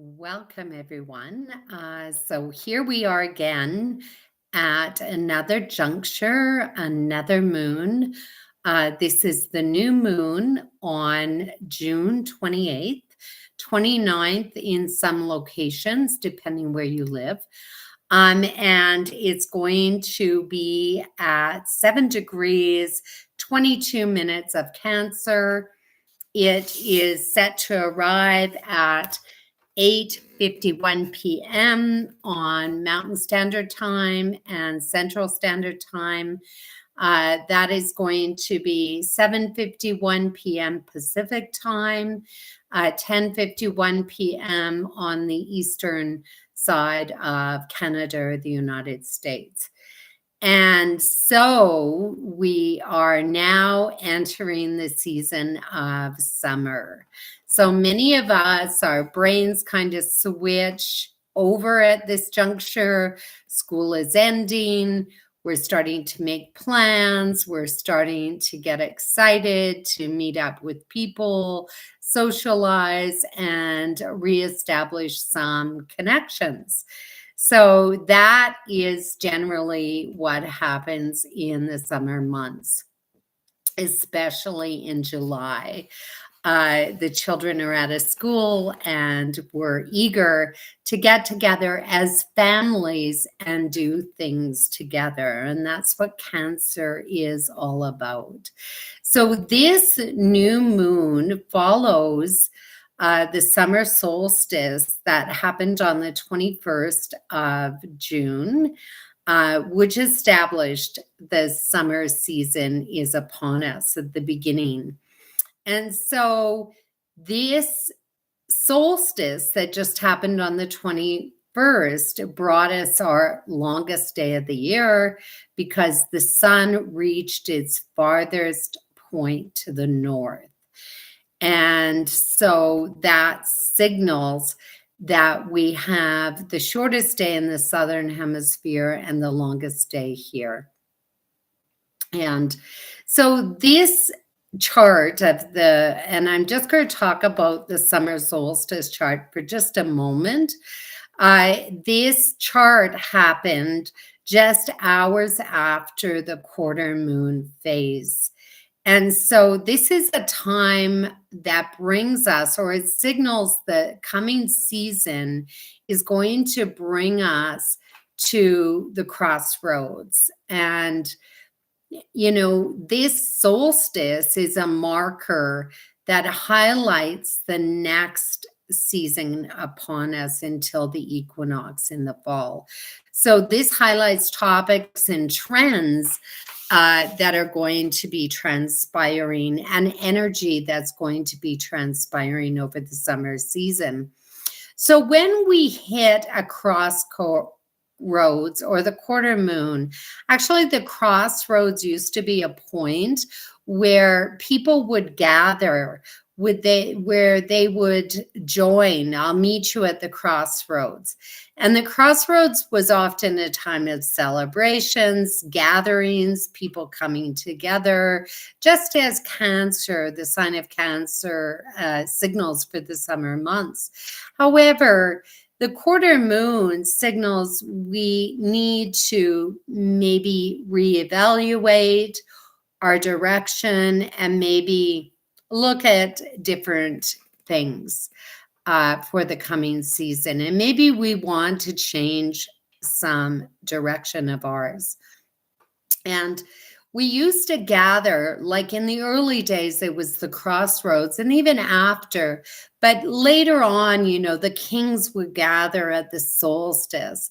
Welcome, everyone. So here we are again at another juncture, another moon. This is the new moon on June 28th, 29th in some locations, depending where you live. And it's going to be at 7 degrees, 22 minutes of Cancer. It is set to arrive at 8:51 p.m. on Mountain Standard Time and Central Standard Time. That is going to be 7:51 p.m. Pacific Time, 10:51 p.m. on the eastern side of Canada, the United States. And so we are now entering the season of summer. So many of us, our brains kind of switch over at this juncture. School is ending. We're starting to make plans. We're starting to get excited to meet up with people, socialize, and reestablish some connections. So that is generally what happens in the summer months, especially in July. The children are out of school and we're eager to get together as families and do things together. And that's what Cancer is all about. So this new moon follows the summer solstice that happened on the 21st of June, which established the summer season is upon us at the beginning. And so this solstice that just happened on the 21st brought us our longest day of the year because the sun reached its farthest point to the north. And so that signals that we have the shortest day in the southern hemisphere and the longest day here. And so this chart of and I'm just going to talk about the summer solstice chart for just a moment. This chart happened just hours after the quarter moon phase. And so this is a time that brings us, or it signals the coming season is going to bring us to the crossroads. And, you know, this solstice is a marker that highlights the next season upon us until the equinox in the fall. So this highlights topics and trends that are going to be transpiring and energy that's going to be transpiring over the summer season. So when we hit a crossroads or the quarter moon, actually the crossroads used to be a point where people would gather, where they would join. I'll meet you at the crossroads. And the crossroads was often a time of celebrations, gatherings, people coming together, just as Cancer, the sign of Cancer, signals for the summer months. However, the quarter moon signals we need to maybe reevaluate our direction and maybe look at different things for the coming season. And maybe we want to change some direction of ours. And we used to gather, like in the early days, it was the crossroads, and even after. But later on, you know, the kings would gather at the solstice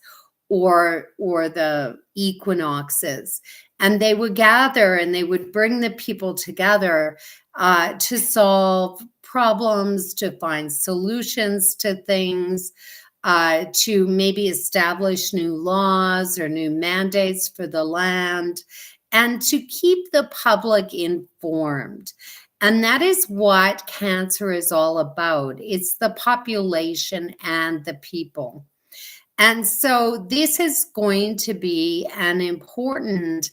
or the equinoxes. And they would gather and they would bring the people together to solve problems, to find solutions to things, to maybe establish new laws or new mandates for the land, and to keep the public informed. And that is what Cancer is all about. It's the population and the people. And so this is going to be an important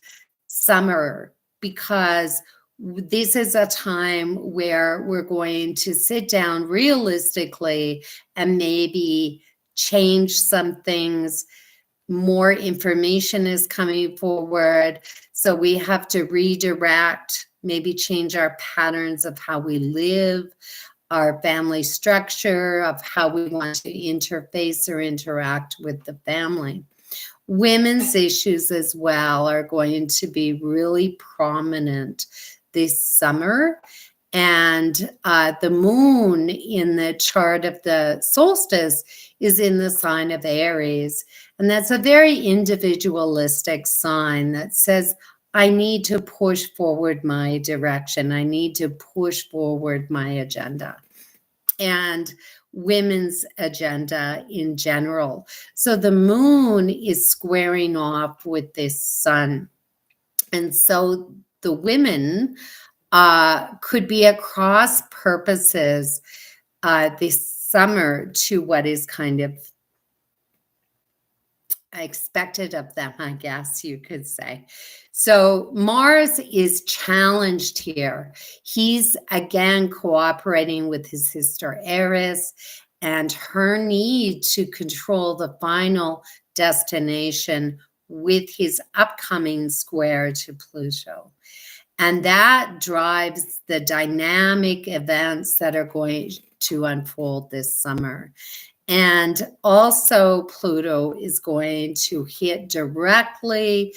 summer because this is a time where we're going to sit down realistically and maybe change some things. More information is coming forward. So we have to redirect, maybe change our patterns of how we live, our family structure, of how we want to interface or interact with the family. Women's issues as well are going to be really prominent this summer. And the moon in the chart of the solstice is in the sign of Aries. And that's a very individualistic sign that says, I need to push forward my direction. I need to push forward my agenda and women's agenda in general. So the moon is squaring off with this sun. And so the women could be at cross purposes this summer to what is kind of expected of them, I guess you could say. So Mars is challenged here. He's again cooperating with his sister Eris and her need to control the final destination with his upcoming square to Pluto. And that drives the dynamic events that are going to unfold this summer. And also Pluto is going to hit directly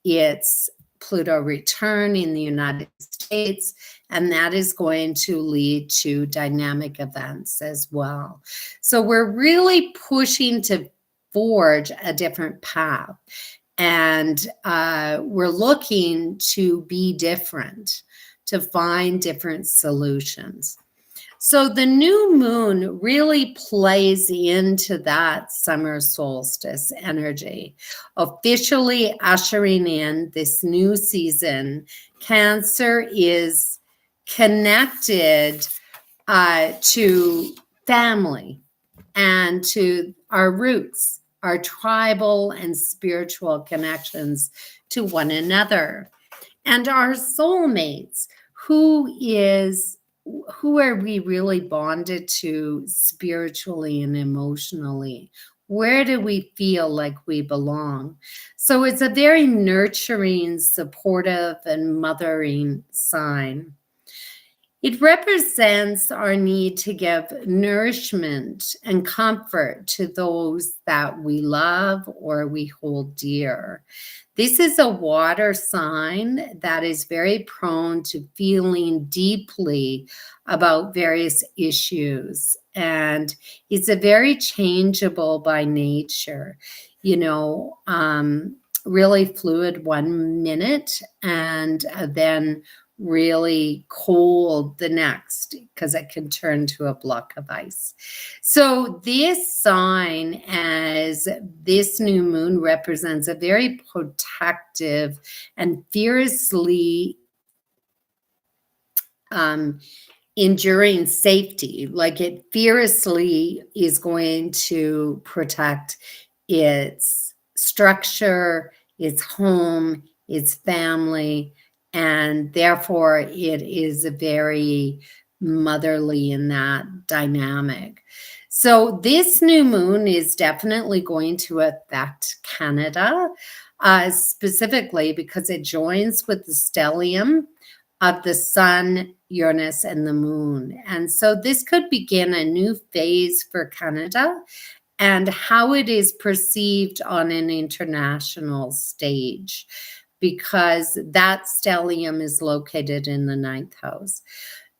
its Pluto return in the United States, and that is going to lead to dynamic events as well. So we're really pushing to forge a different path, and we're looking to be different, to find different solutions. So the new moon really plays into that summer solstice energy, officially ushering in this new season. Cancer is connected to family and to our roots, our tribal and spiritual connections to one another, and our soulmates. Who are we really bonded to spiritually and emotionally? Where do we feel like we belong? So it's a very nurturing, supportive, and mothering sign. It represents our need to give nourishment and comfort to those that we love or we hold dear. This is a water sign that is very prone to feeling deeply about various issues. And it's a very changeable by nature, really fluid 1 minute and then really cold the next, because it can turn to a block of ice. So this sign, as this new moon, represents a very protective and fiercely enduring safety. Like, it fiercely is going to protect its structure, its home, its family, and therefore it is very motherly in that dynamic. So this new moon is definitely going to affect Canada, specifically because it joins with the stellium of the sun, Uranus, and the moon. And so this could begin a new phase for Canada and how it is perceived on an international stage, because that stellium is located in the 9th house.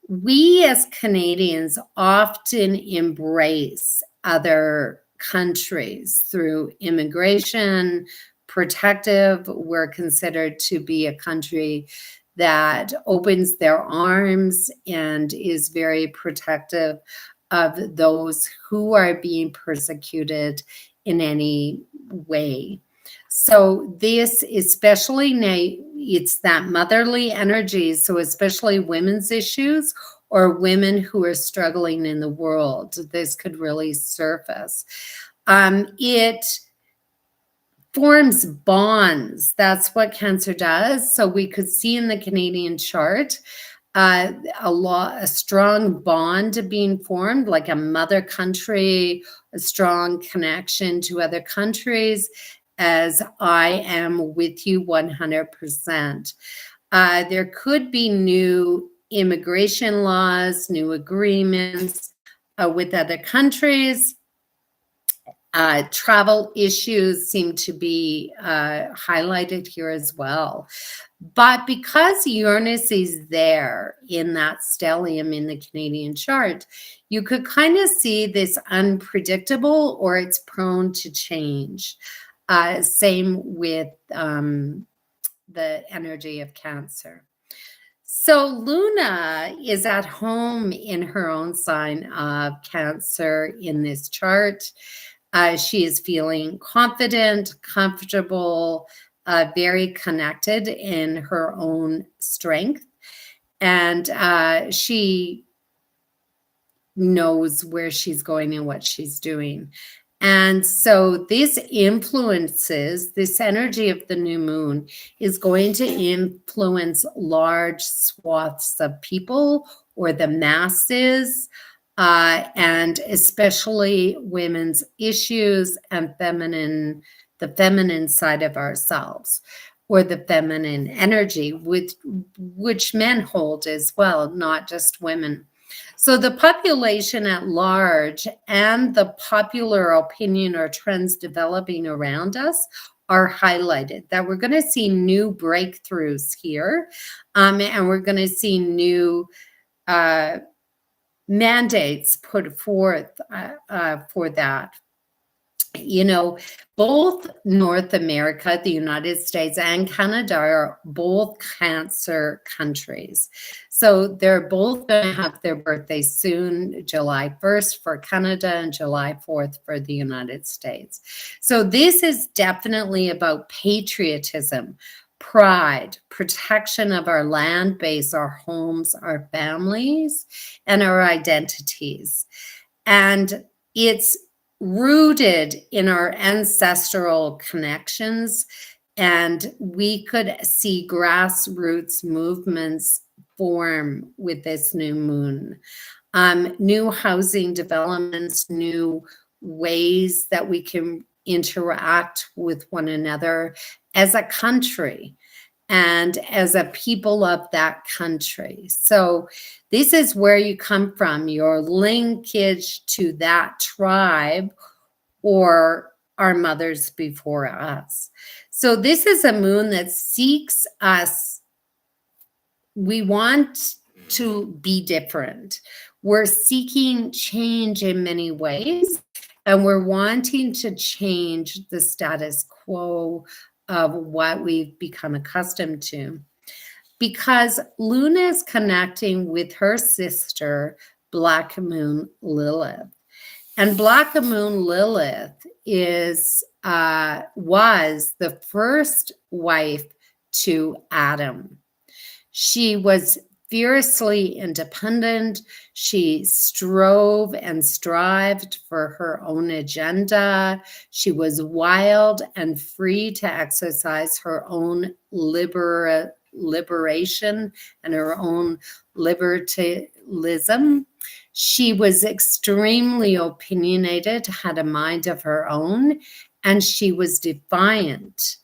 We as Canadians often embrace other countries through immigration, protective. We're considered to be a country that opens their arms and is very protective of those who are being persecuted in any way. So this, especially it's that motherly energy. So especially women's issues or women who are struggling in the world, this could really surface. It forms bonds. That's what Cancer does. So we could see in the Canadian chart a strong bond being formed, like a mother country, a strong connection to other countries, as I am with you 100%. There could be new immigration laws, new agreements with other countries. Travel issues seem to be highlighted here as well. But because Uranus is there in that stellium in the Canadian chart, you could kind of see this unpredictable or it's prone to change. Same with the energy of Cancer. So Luna is at home in her own sign of Cancer in this chart. She is feeling confident, comfortable, very connected in her own strength. And she knows where she's going and what she's doing. And so this influences, this energy of the new moon is going to influence large swaths of people or the masses, and especially women's issues and the feminine side of ourselves, or the feminine energy, which men hold as well, not just women. So the population at large and the popular opinion or trends developing around us are highlighted, that we're going to see new breakthroughs here, and we're going to see new mandates put forth for that. You know, both North America, the United States, and Canada are both Cancer countries. So they're both going to have their birthdays soon, July 1st for Canada and July 4th for the United States. So this is definitely about patriotism, pride, protection of our land base, our homes, our families, and our identities. And it's rooted in our ancestral connections, and we could see grassroots movements form with this new moon. New housing developments, new ways that we can interact with one another as a country and as a people of that country. So this is where you come from, your linkage to that tribe or our mothers before us. So this is a moon that seeks us. We want to be different. We're seeking change in many ways, and we're wanting to change the status quo of what we've become accustomed to. Because Luna is connecting with her sister, Black Moon Lilith. And Black Moon Lilith was the first wife to Adam. She was fiercely independent. She strove and strived for her own agenda. She was wild and free to exercise her own liberation and her own liberalism. She was extremely opinionated, had a mind of her own, and she was defiant.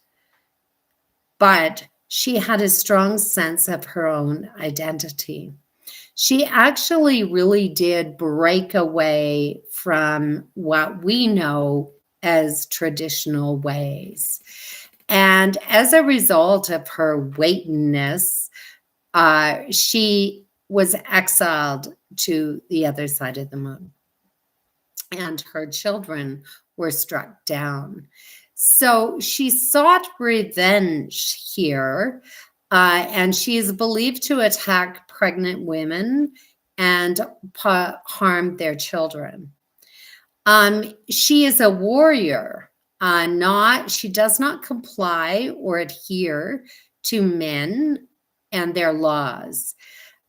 But she had a strong sense of her own identity. She actually really did break away from what we know as traditional ways. And as a result of her weightiness, she was exiled to the other side of the moon. And her children were struck down. So she sought revenge here, and she is believed to attack pregnant women and harm their children. She is a warrior. She does not comply or adhere to men and their laws.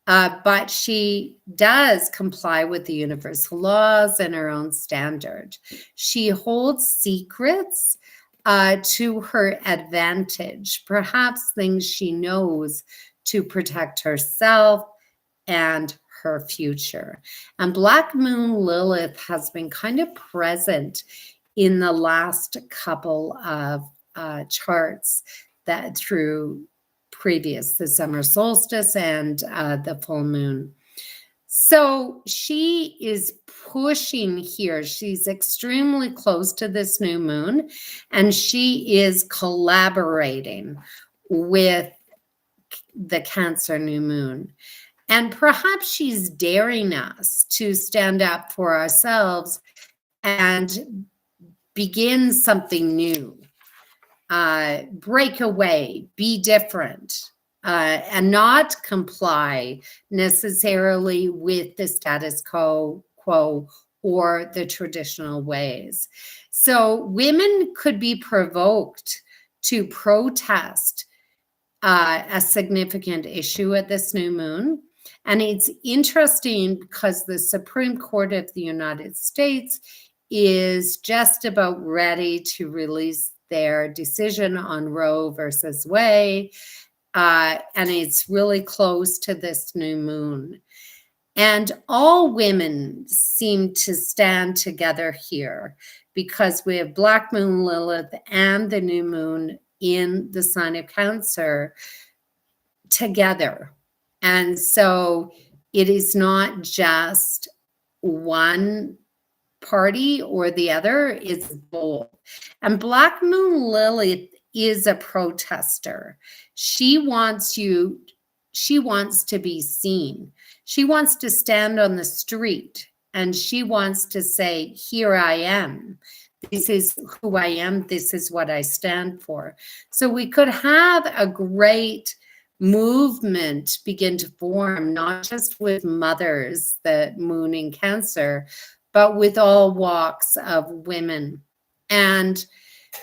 But she does comply with the universal laws and her own standard. She holds secrets to her advantage, perhaps things she knows to protect herself and her future. And Black Moon Lilith has been kind of present in the last couple of charts that through previous, the summer solstice and the full moon. So she is pushing here. She's extremely close to this new moon, and she is collaborating with the Cancer new moon. And perhaps she's daring us to stand up for ourselves and begin something new, break away, be different, and not comply necessarily with the status quo or the traditional ways. So women could be provoked to protest a significant issue at this new moon. And it's interesting because the Supreme Court of the United States is just about ready to release their decision on Roe versus Wade. And it's really close to this new moon. And all women seem to stand together here because we have Black Moon Lilith and the new moon in the sign of Cancer together. And so it is not just one party or the other, it's both. And Black Moon Lilith is a protester. She wants to be seen. She wants to stand on the street and she wants to say, here I am. This is who I am. This is what I stand for. So we could have a great movement begin to form, not just with mothers, the moon in Cancer, but with all walks of women. And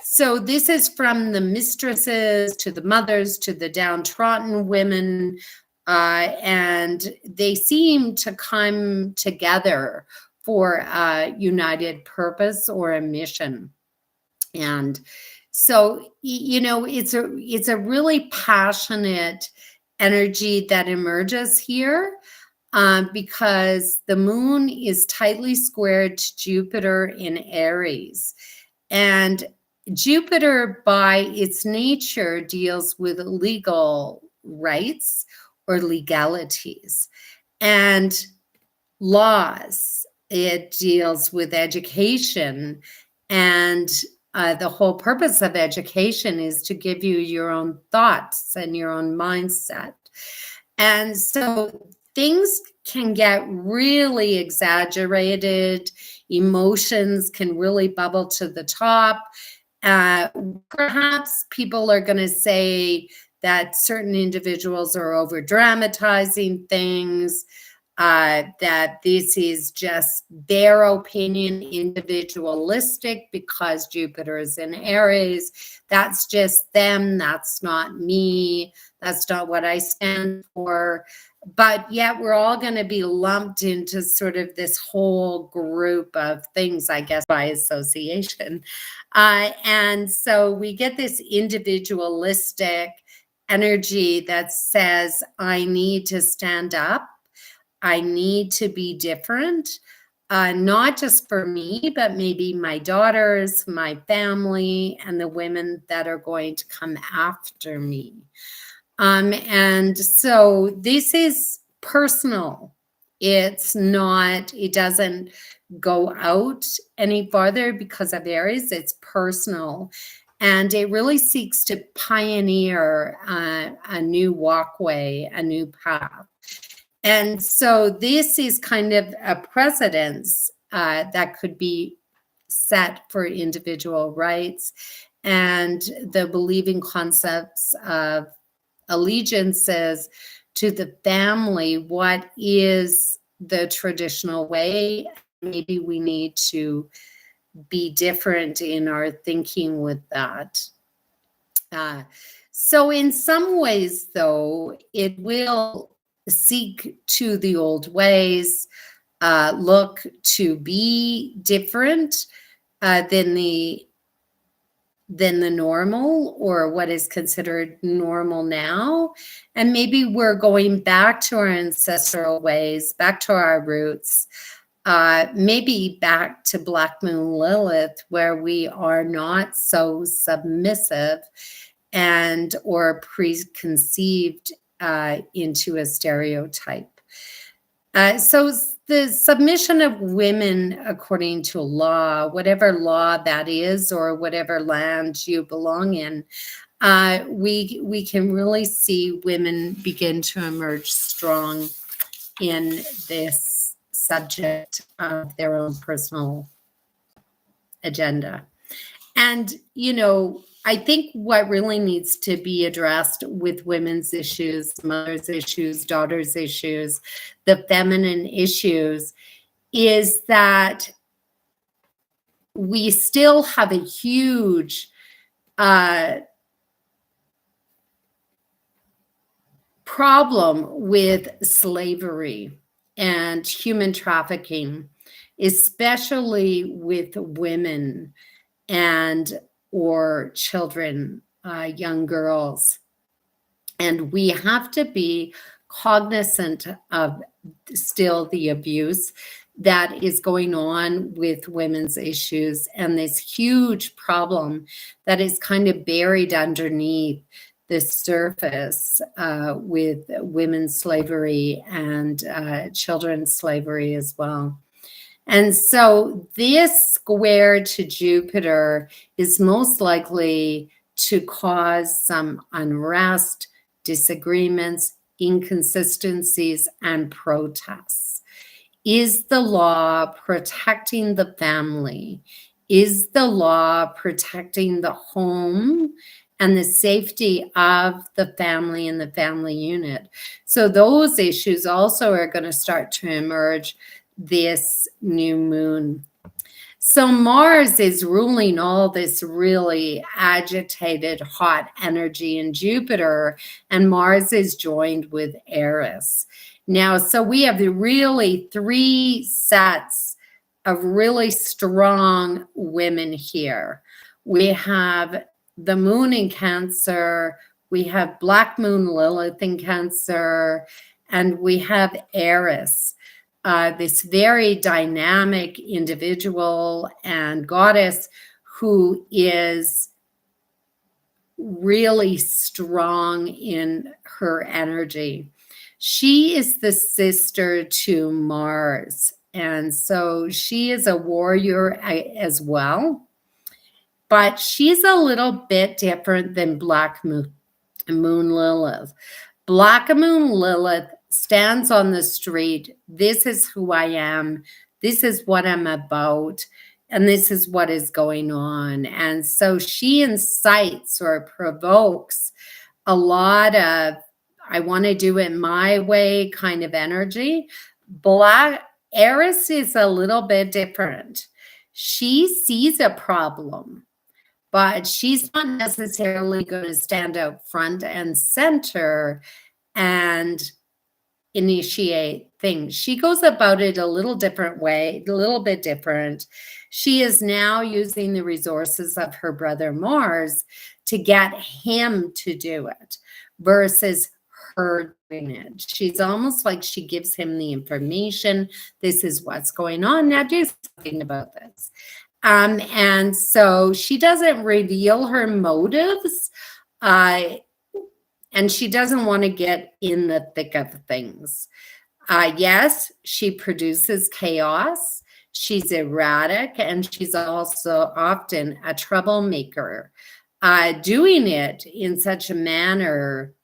so this is from the mistresses to the mothers to the downtrodden women, and they seem to come together for a united purpose or a mission. And so, you know, it's a really passionate energy that emerges here, because the moon is tightly squared to Jupiter in Aries. And Jupiter, by its nature, deals with legal rights or legalities and laws. It deals with education, and the whole purpose of education is to give you your own thoughts and your own mindset. And so things can get really exaggerated. Emotions can really bubble to the top. Perhaps people are going to say that certain individuals are over dramatizing things, that this is just their opinion, individualistic, because Jupiter is in Aries. That's just them. That's not me. That's not what I stand for. But yet we're all going to be lumped into sort of this whole group of things, I guess, by association. And so we get this individualistic energy that says, I need to stand up. I need to be different, not just for me, but maybe my daughters, my family, and the women that are going to come after me. And so this is personal. It doesn't go out any farther because of Aries. It's personal. And it really seeks to pioneer a new walkway, a new path. And so this is kind of a precedence that could be set for individual rights and the believing concepts of allegiances to the family. What is the traditional way? Maybe we need to be different in our thinking with that. So in some ways, though, it will seek to the old ways, look to be different than the than the normal, or what is considered normal now. And maybe we're going back to our ancestral ways, back to our roots, maybe back to Black Moon Lilith, where we are not so submissive and or preconceived into a stereotype. So the submission of women according to law, whatever law that is, or whatever land you belong in, we can really see women begin to emerge strong in this subject of their own personal agenda. And, you know, I think what really needs to be addressed with women's issues, mothers' issues, daughters' issues, the feminine issues, is that we still have a huge problem with slavery and human trafficking, especially with women and or children, young girls. And we have to be cognizant of still the abuse that is going on with women's issues and this huge problem that is kind of buried underneath the surface with women's slavery and children's slavery as well. And so this square to Jupiter is most likely to cause some unrest, disagreements, inconsistencies, and protests. Is the law protecting the family? Is the law protecting the home and the safety of the family and the family unit? So those issues also are going to start to emerge this new moon. So Mars is ruling all this really agitated, hot energy in Jupiter, and Mars is joined with Eris. Now, so we have really 3 sets of really strong women here. We have the moon in Cancer, we have Black Moon Lilith in Cancer, and we have Eris. This very dynamic individual and goddess who is really strong in her energy. She is the sister to Mars. And so she is a warrior as well. But she's a little bit different than Black Moon Lilith. Black Moon Lilith stands on the street. This is who I am. This is what I'm about. And this is what is going on. And so she incites or provokes a lot of, I want to do it my way kind of energy. Eris is a little bit different. She sees a problem, but she's not necessarily going to stand out front and center and initiate things. She goes about it a little different way, a little bit different. She is now using the resources of her brother Mars to get him to do it versus her doing it. She's almost like she gives him the information. This is what's going on. Now do something about this. And so she doesn't reveal her motives. And she doesn't want to get in the thick of things. Yes, she produces chaos. She's erratic, and she's also often a troublemaker. Doing it in such a manner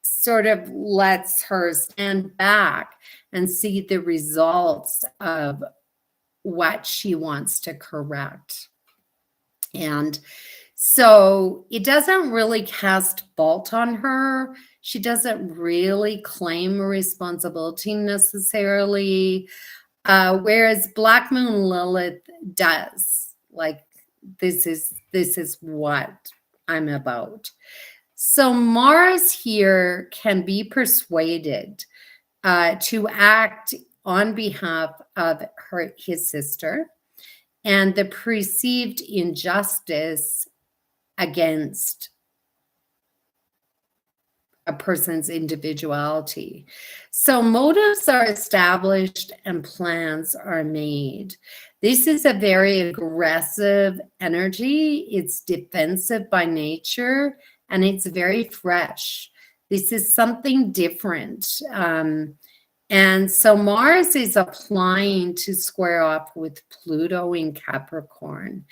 sort of lets her stand back and see the results of what she wants to correct. And so it doesn't really cast fault on her. She doesn't really claim responsibility necessarily, whereas Black Moon Lilith does. Like, this is what I'm about. So Mars here can be persuaded to act on behalf of his sister. and the perceived injustice against a person's individuality. So motives are established and plans are made. This is a very aggressive energy. It's defensive by nature, and it's very fresh. This is something different. And so Mars is applying to square off with Pluto in Capricorn.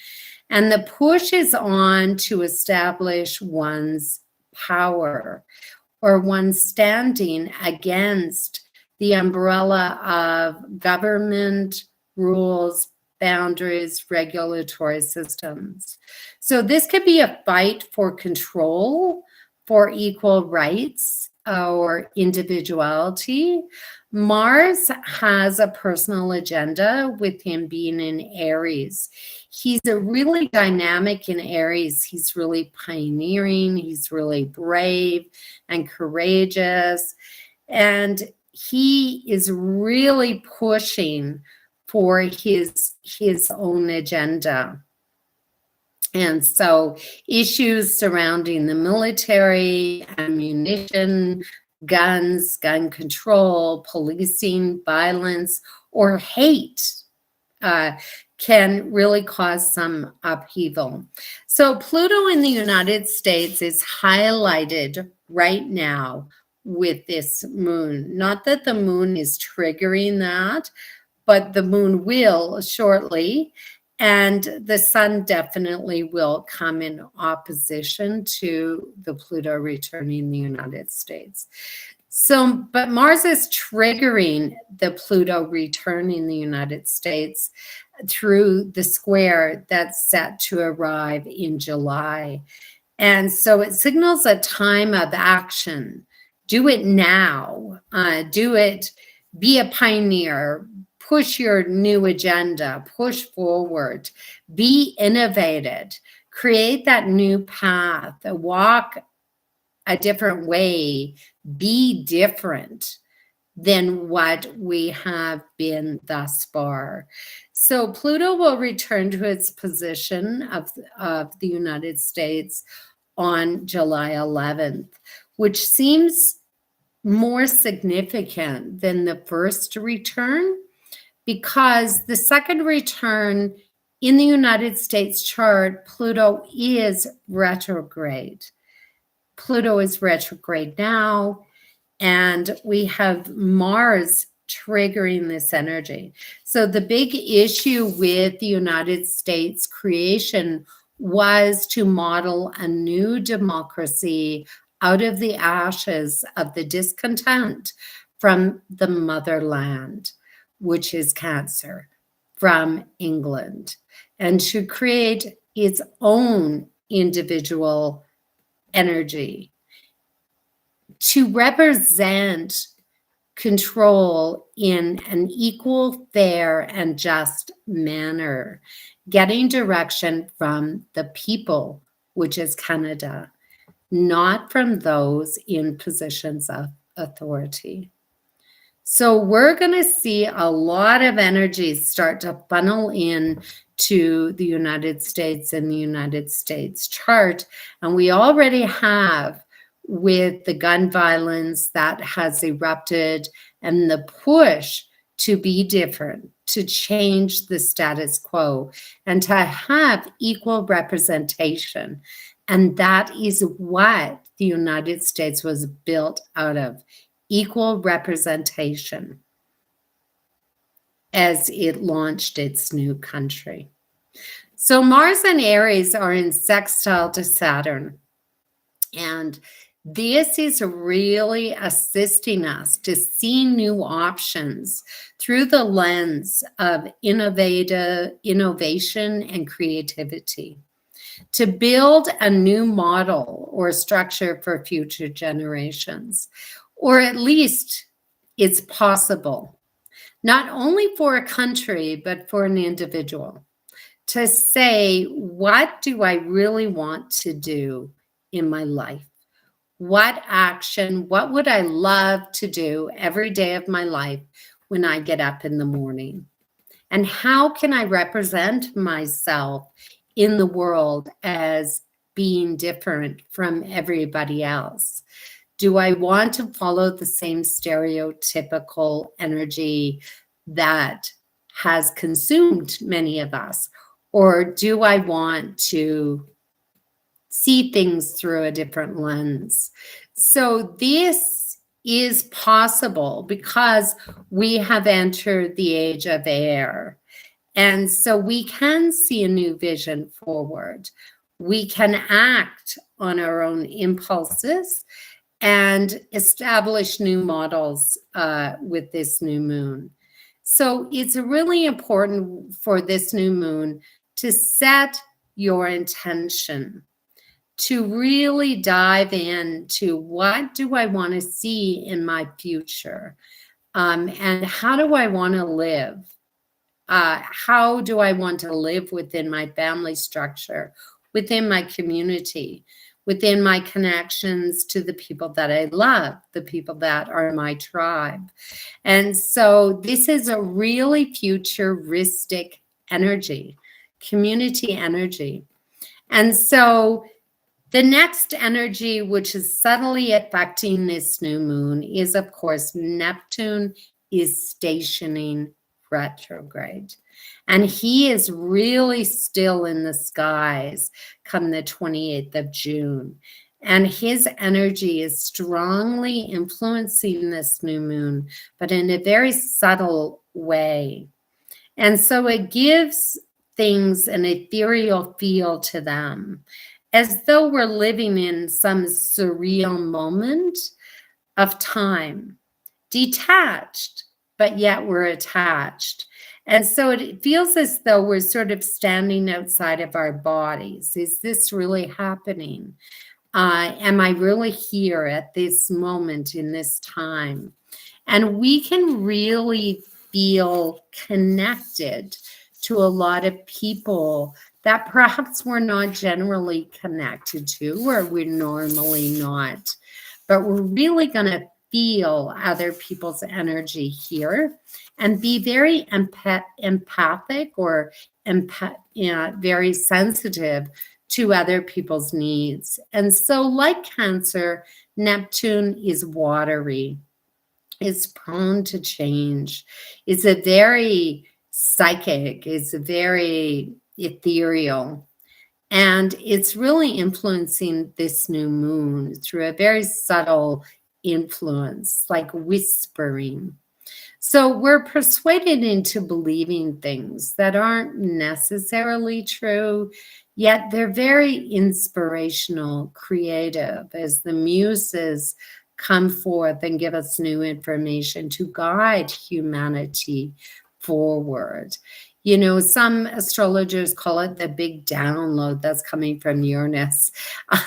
And the push is on to establish one's power, or one standing against the umbrella of government rules, boundaries, regulatory systems. So this could be a fight for control, for equal rights, or individuality. Mars has a personal agenda with him being in Aries. He's a really dynamic in Aries. He's really pioneering. He's really brave and courageous. And he is really pushing for his own agenda. And so issues surrounding the military, ammunition, guns, gun control, policing, violence, or hate can really cause some upheaval. So Pluto in the United States is highlighted right now with this moon. Not that the moon is triggering that, but the moon will shortly. And the sun definitely will come in opposition to the Pluto returning in the United States. So, but Mars is triggering the Pluto return in the United States through the square that's set to arrive in July. And so it signals a time of action. Do it now. Do it, be a pioneer. Push your new agenda, push forward, be innovative, create that new path, walk a different way, be different than what we have been thus far. So Pluto will return to its position of the United States on July 11th, which seems more significant than the first return, because the second return in the United States chart, Pluto is retrograde. Pluto is retrograde now, and we have Mars triggering this energy. So the big issue with the United States creation was to model a new democracy out of the ashes of the discontent from the motherland, which is Cancer, from England, and to create its own individual energy to represent control in an equal, fair, and just manner, getting direction from the people, which is Canada, not from those in positions of authority. So we're going to see a lot of energies start to funnel in to the United States and the United States chart. And we already have, with the gun violence that has erupted and the push to be different, to change the status quo, and to have equal representation. And that is what the United States was built out of. Equal representation as it launched its new country. So Mars and Aries are in sextile to Saturn. And this is really assisting us to see new options through the lens of innovation and creativity, to build a new model or structure for future generations. Or at least it's possible, not only for a country, but for an individual, to say, what do I really want to do in my life? What action, what would I love to do every day of my life when I get up in the morning? And how can I represent myself in the world as being different from everybody else? Do I want to follow the same stereotypical energy that has consumed many of us? Or do I want to see things through a different lens? So this is possible because we have entered the age of air. And so we can see a new vision forward. We can act on our own impulses and establish new models with this new moon. So it's really important for this new moon to set your intention, to really dive into what do I want to see in my future, and how do I want to live? How do I want to live within my family structure, within my community, within my connections to the people that I love, the people that are my tribe? And so this is a really futuristic energy, community energy. And so the next energy, which is subtly affecting this new moon, is, of course, Neptune is stationing retrograde. And he is really still in the skies come the 28th of June. And his energy is strongly influencing this new moon, but in a very subtle way. And so it gives things an ethereal feel to them, as though we're living in some surreal moment of time, detached, but yet we're attached. And so it feels as though we're sort of standing outside of our bodies. Is this really happening? Am I really here at this moment in this time? And we can really feel connected to a lot of people that perhaps we're not generally connected to, or we're normally not. But we're really going to feel other people's energy here and be very empathic or very sensitive to other people's needs. And so, like Cancer, Neptune is watery. It's prone to change. It's a very psychic, it's a very ethereal. And it's really influencing this new moon through a very subtle influence, like whispering. So we're persuaded into believing things that aren't necessarily true, yet they're very inspirational, creative, as the muses come forth and give us new information to guide humanity forward. You know, some astrologers call it the big download that's coming from Uranus.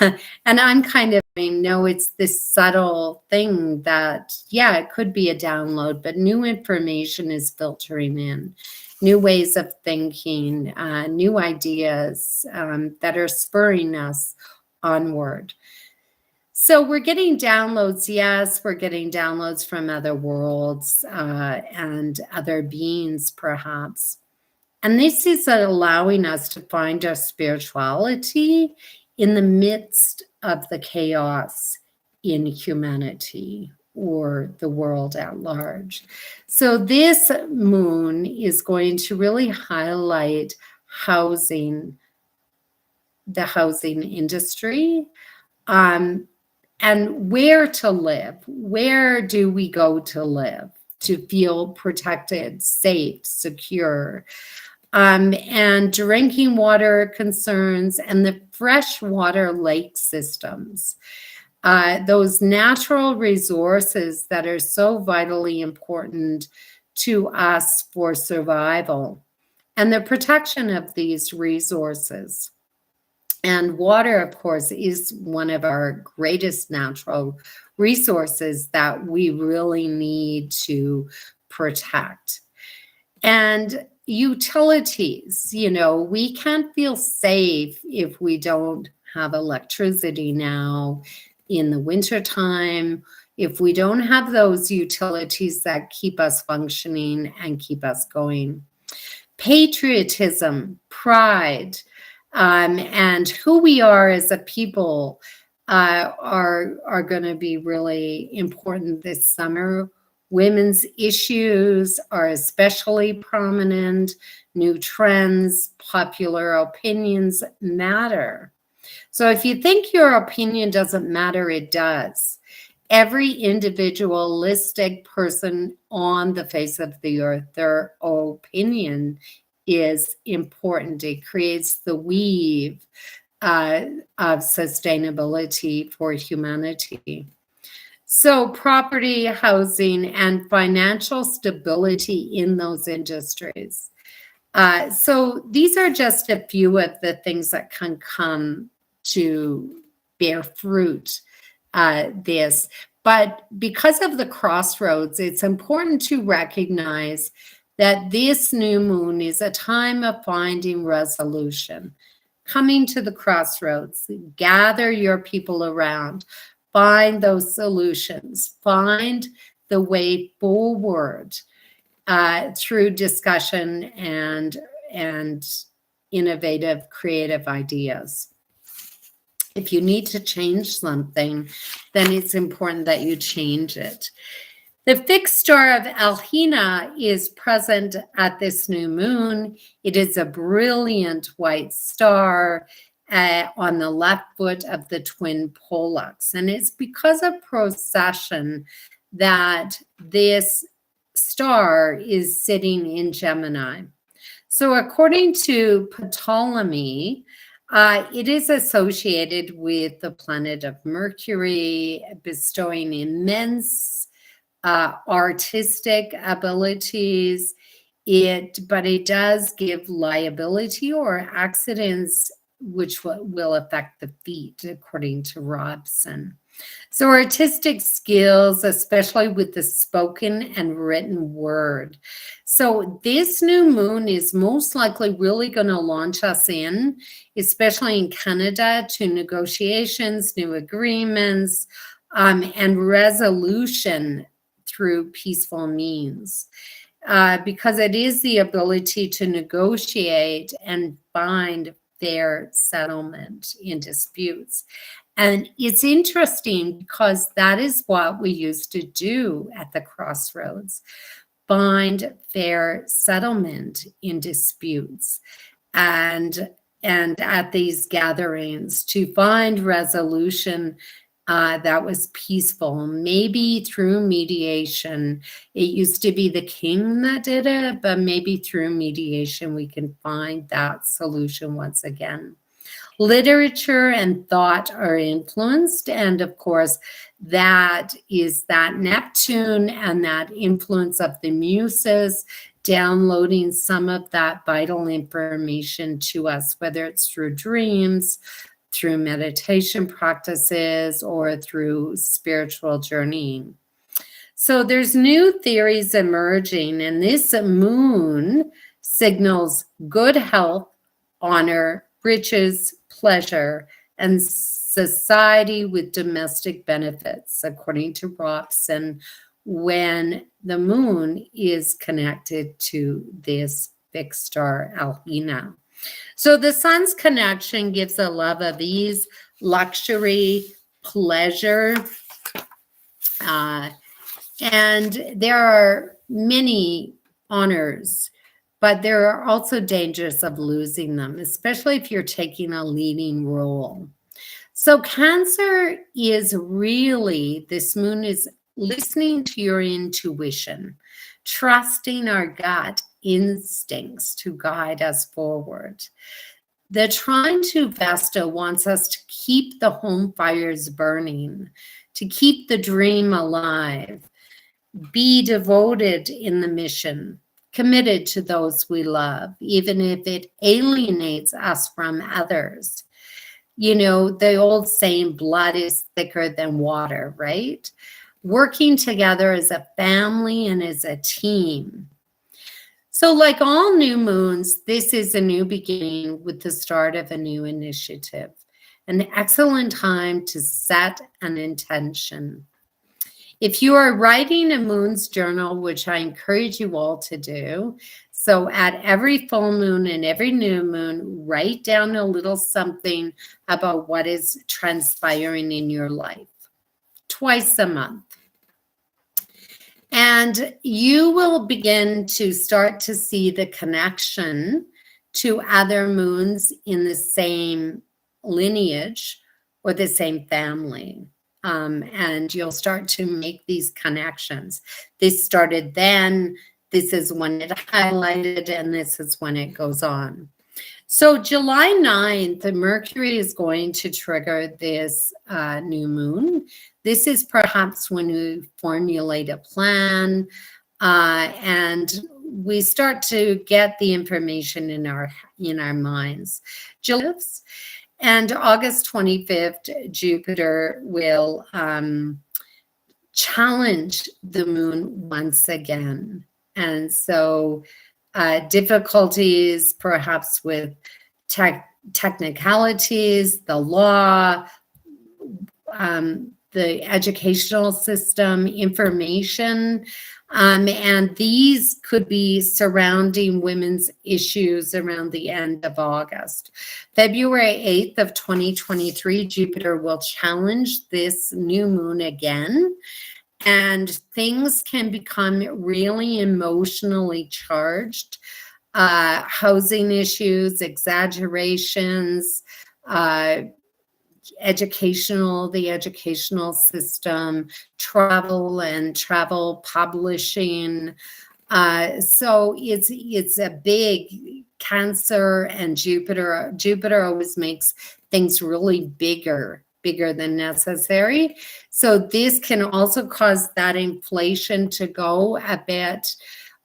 And I'm kind of saying, no, it's this subtle thing that, yeah, it could be a download, but new information is filtering in, new ways of thinking, new ideas that are spurring us onward. So we're getting downloads, yes, we're getting downloads from other worlds and other beings, perhaps. And this is allowing us to find our spirituality in the midst of the chaos in humanity or the world at large. So this moon is going to really highlight housing, the housing industry, and where to live. Where do we go to live to feel protected, safe, secure? And drinking water concerns and the freshwater lake systems. Those natural resources that are so vitally important to us for survival and the protection of these resources. And water, of course, is one of our greatest natural resources that we really need to protect. And utilities, you know, we can't feel safe if we don't have electricity now in the wintertime, if we don't have those utilities that keep us functioning and keep us going. Patriotism, pride, and who we are as a people are going to be really important this summer. Women's issues are especially prominent. New trends, popular opinions matter. So if you think your opinion doesn't matter, it does. Every individualistic person on the face of the earth, their opinion is important. It creates the weave of sustainability for humanity. So property, housing, and financial stability in those industries. So these are just a few of the things that can come to bear fruit this. But because of the crossroads, it's important to recognize that this new moon is a time of finding resolution. Coming to the crossroads, gather your people around, find those solutions, find the way forward through discussion and innovative, creative ideas. If you need to change something, then it's important that you change it. The fixed star of Alhina is present at this new moon. It is a brilliant white star on the left foot of the twin Pollux. And it's because of precession that this star is sitting in Gemini. So according to Ptolemy, it is associated with the planet of Mercury, bestowing immense artistic abilities. But it does give liability or accidents which will affect the feet, according to Robson. So artistic skills, especially with the spoken and written word. So this new moon is most likely really going to launch us in, especially in Canada, to negotiations, new agreements, and resolution through peaceful means. Because it is the ability to negotiate and find fair settlement in disputes. And it's interesting because that is what we used to do at the crossroads, find fair settlement in disputes. And at these gatherings to find resolution that was peaceful, maybe through mediation. It used to be the king that did it, but maybe through mediation we can find that solution once again. Literature and thought are influenced, and of course, that is that Neptune and that influence of the muses downloading some of that vital information to us, whether it's through dreams, through meditation practices, or through spiritual journeying. So there's new theories emerging, and this moon signals good health, honor, riches, pleasure, and society with domestic benefits, according to Robson, when the moon is connected to this fixed star Alhina. So the sun's connection gives a love of ease, luxury, pleasure, and there are many honors, but there are also dangers of losing them, especially if you're taking a leading role. So Cancer is really, this moon is listening to your intuition, trusting our gut instincts to guide us forward. The trine to Vesta wants us to keep the home fires burning, to keep the dream alive, be devoted in the mission, committed to those we love, even if it alienates us from others. You know, the old saying, blood is thicker than water, right? Working together as a family and as a team. So like all new moons, this is a new beginning with the start of a new initiative, an excellent time to set an intention. If you are writing a moon's journal, which I encourage you all to do, So at every full moon and every new moon, write down a little something about what is transpiring in your life twice a month. And you will begin to start to see the connection to other moons in the same lineage or the same family. And you'll start to make these connections. This started then, this is when it highlighted, and this is when it goes on. So July 9th, the Mercury is going to trigger this new moon. This is perhaps when we formulate a plan and we start to get the information in our minds. And August 25th, Jupiter will challenge the moon once again. And so difficulties perhaps with technicalities, the law, the educational system, information, and these could be surrounding women's issues around the end of August. February 8th of 2023, Jupiter will challenge this new moon again, and things can become really emotionally charged. Housing issues, exaggerations, the educational system, travel and travel publishing. So it's a big Cancer and Jupiter. Jupiter always makes things really bigger than necessary. So this can also cause that inflation to go a bit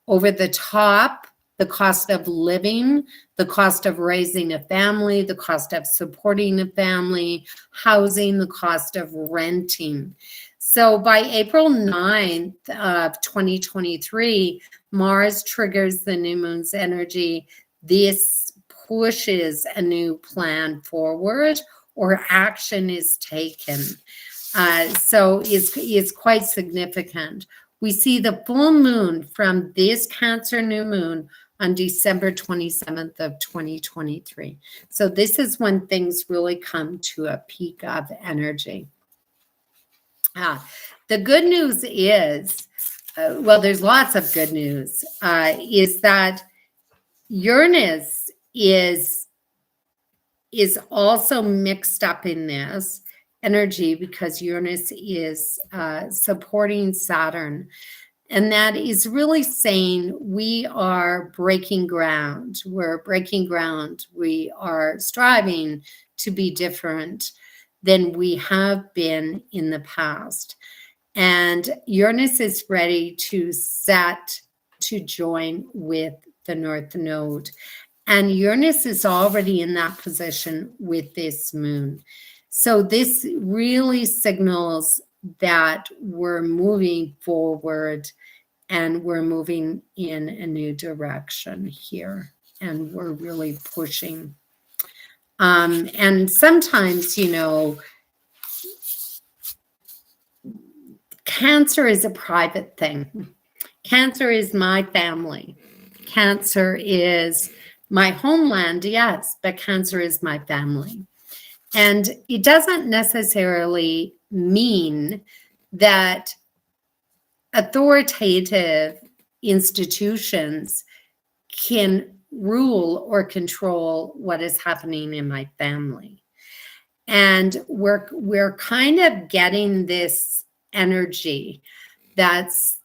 over the top. The cost of living, the cost of raising a family, the cost of supporting a family, housing, the cost of renting. So by April 9th of 2023, Mars triggers the new moon's energy. This pushes a new plan forward or action is taken. So it's quite significant. We see the full moon from this Cancer new moon on December 27th of 2023. So this is when things really come to a peak of energy. The good news is, well, there's lots of good news, is that Uranus is also mixed up in this energy because Uranus is supporting Saturn. And that is really saying we are breaking ground. We're breaking ground. We are striving to be different than we have been in the past. And Uranus is ready to join with the North Node. And Uranus is already in that position with this moon. So this really signals that we're moving forward and we're moving in a new direction here. And we're really pushing. And sometimes, you know, Cancer is a private thing. Cancer is my family. Cancer is my homeland, yes, but Cancer is my family. And it doesn't necessarily mean that authoritative institutions can rule or control what is happening in my family. And we're kind of getting this energy that's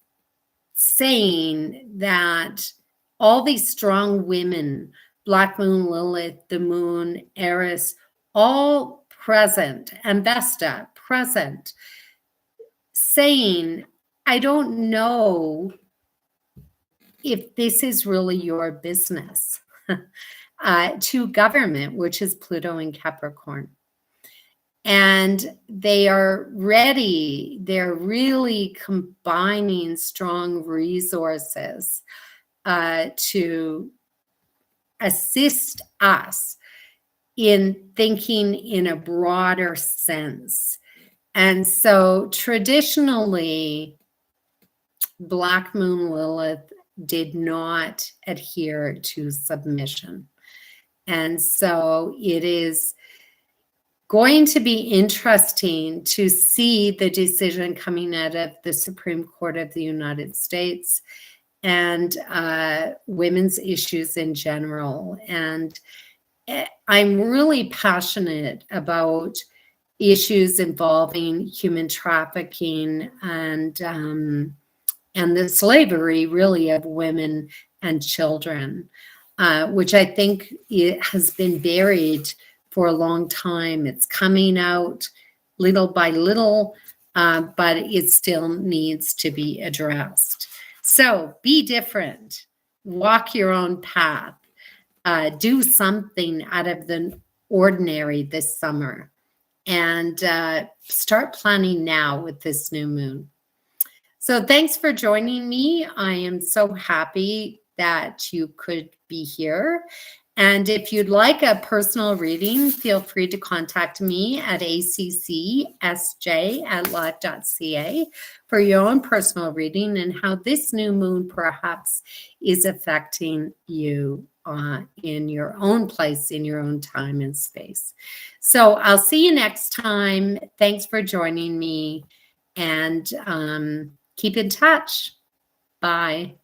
saying that all these strong women, Black Moon, Lilith, the Moon, Eris, all present, and Vesta present, saying, I don't know if this is really your business, to government, which is Pluto in Capricorn. And they are ready, they're really combining strong resources to assist us in thinking in a broader sense. And so traditionally, Black Moon Lilith did not adhere to submission. And so it is going to be interesting to see the decision coming out of the Supreme Court of the United States and women's issues in general. And I'm really passionate about issues involving human trafficking and the slavery, really, of women and children, which I think it has been buried for a long time. It's coming out little by little, but it still needs to be addressed. So be different, walk your own path, do something out of the ordinary this summer, and start planning now with this new moon. So thanks for joining me. I am so happy that you could be here. And if you'd like a personal reading, feel free to contact me at accsj@live.ca for your own personal reading and how this new moon perhaps is affecting you in your own place, in your own time and space. So I'll see you next time. Thanks for joining me, and keep in touch. Bye.